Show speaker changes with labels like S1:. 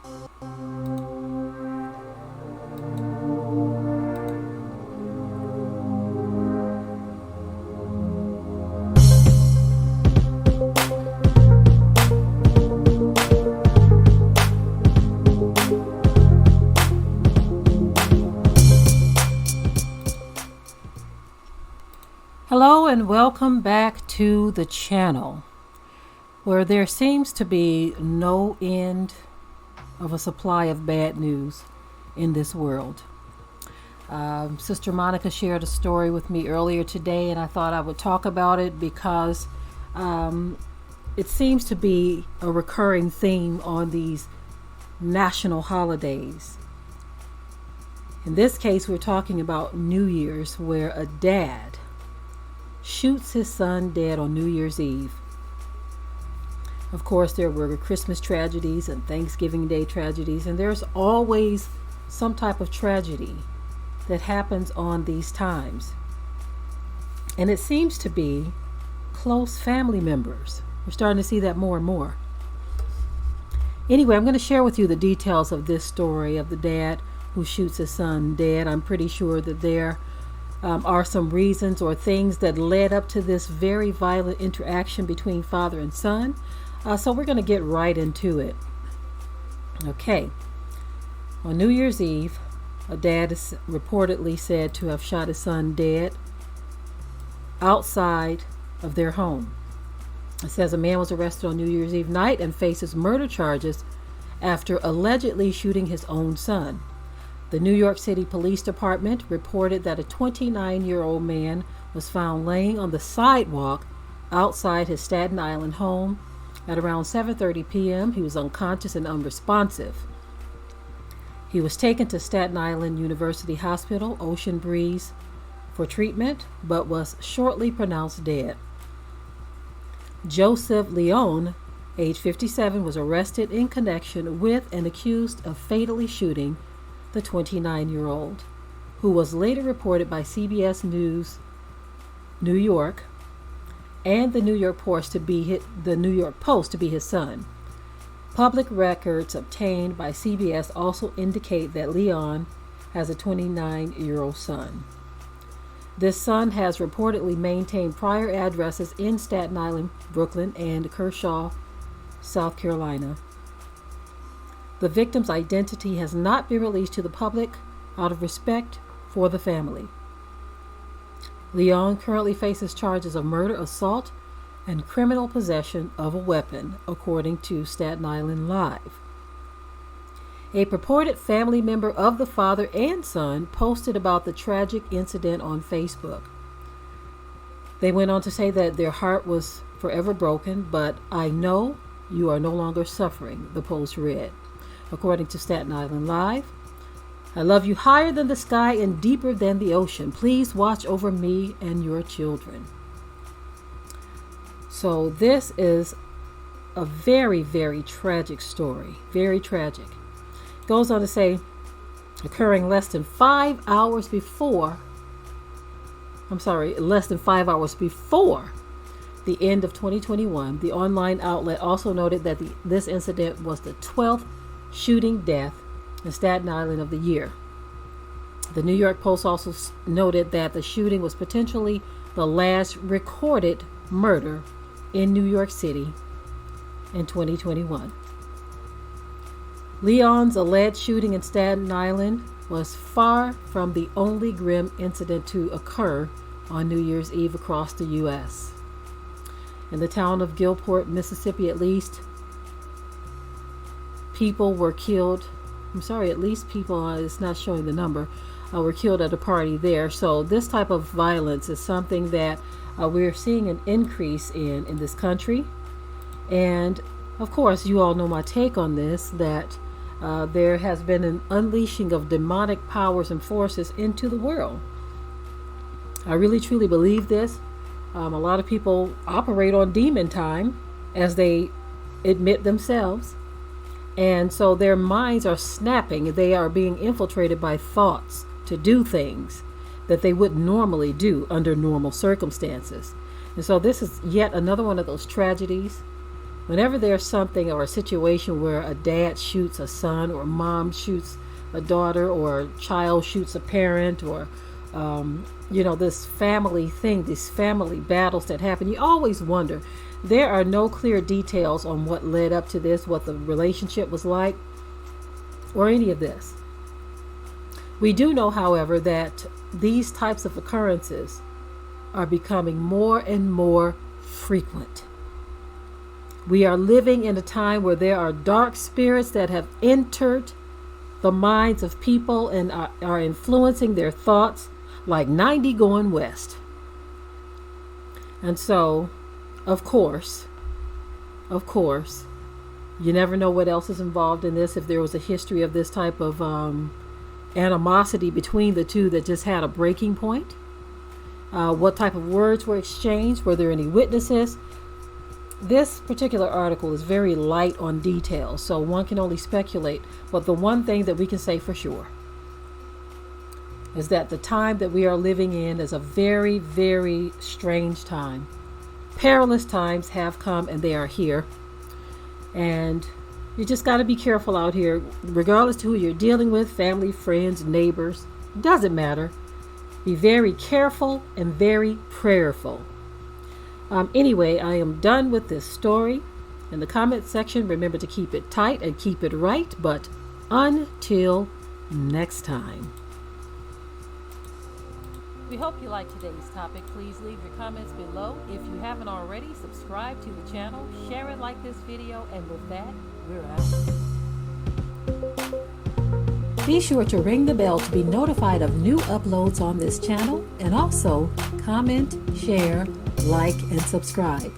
S1: Hello and welcome back to the channel, where there seems to be no end of a supply of bad news in this world. Sister Monica shared a story with me earlier today, and I thought I would talk about it because it seems to be a recurring theme on these national holidays. In this case, we're talking about New Year's, where a dad shoots his son dead on New Year's Eve. Of course, there were Christmas tragedies and Thanksgiving Day tragedies, and there's always some type of tragedy that happens on these times. And it seems to be close family members. We're starting to see that more and more. Anyway, I'm going to share with you the details of this story of the dad who shoots his son dead. I'm pretty sure that there are some reasons or things that led up to this very violent interaction between father and son. So we're going to get right into it. Okay. On New Year's Eve, a dad is reportedly said to have shot his son dead outside of their home. It says a man was arrested on New Year's Eve night and faces murder charges after allegedly shooting his own son. The New York City Police Department reported that a 29-year-old man was found laying on the sidewalk outside his Staten Island home at around 7:30 p.m. He was unconscious and unresponsive. He was taken to Staten Island University Hospital, Ocean Breeze, for treatment, but was shortly pronounced dead. Joseph Leon, age 57, was arrested in connection with and accused of fatally shooting the 29-year-old, who was later reported by CBS News New York and the New York Post to be his son. Public records obtained by CBS also indicate that Leon has a 29-year-old son. This son has reportedly maintained prior addresses in Staten Island, Brooklyn, and Kershaw, South Carolina. The victim's identity has not been released to the public out of respect for the family. Leon currently faces charges of murder, assault, and criminal possession of a weapon, according to Staten Island Live. A purported family member of the father and son posted about the tragic incident on Facebook. They went on to say that their heart was forever broken, but I know you are no longer suffering, the post read. According to Staten Island Live, I love you higher than the sky and deeper than the ocean. Please watch over me and your children. So this is a very, very tragic story. Very tragic. Goes on to say, occurring less than 5 hours before the end of 2021. The online outlet also noted that this incident was the 12th shooting death in Staten Island of the year. The New York Post also noted that the shooting was potentially the last recorded murder in New York City in 2021. Leon's alleged shooting in Staten Island was far from the only grim incident to occur on New Year's Eve across the U.S. In the town of Gilport, Mississippi, at least people were killed. It's not showing the number, were killed at a party there. So this type of violence is something that we're seeing an increase in this country. And of course, you all know my take on this, that there has been an unleashing of demonic powers and forces into the world. I really truly believe this. A lot of people operate on demon time, as they admit themselves. And so their minds are snapping. They are being infiltrated by thoughts to do things that they wouldn't normally do under normal circumstances. And so this is yet another one of those tragedies Whenever there's something or a situation where a dad shoots a son, or mom shoots a daughter, or a child shoots a parent, or this family thing, these family battles that happen, you always wonder. There are no clear details on what led up to this, what the relationship was like, or any of this. We do know, however, that these types of occurrences are becoming more and more frequent. We are living in a time where there are dark spirits that have entered the minds of people and are influencing their thoughts like 90 going west. And so, of course, you never know what else is involved in this. If there was a history of this type of animosity between the two that just had a breaking point, what type of words were exchanged, were there any witnesses? This particular article is very light on details, so one can only speculate. But the one thing that we can say for sure is that the time that we are living in is a very, very strange time. Perilous times have come and they are here. And you just got to be careful out here, regardless to who you're dealing with, family, friends, neighbors, doesn't matter. Be very careful and very prayerful. Anyway, I am done with this story. In the comment section, remember to keep it tight and keep it right. But until next time. We hope you liked today's topic. Please leave your comments below. If you haven't already, subscribe to the channel, share and like this video, and with that, we're out. Be sure to ring the bell to be notified of new uploads on this channel, and also comment, share, like, and subscribe.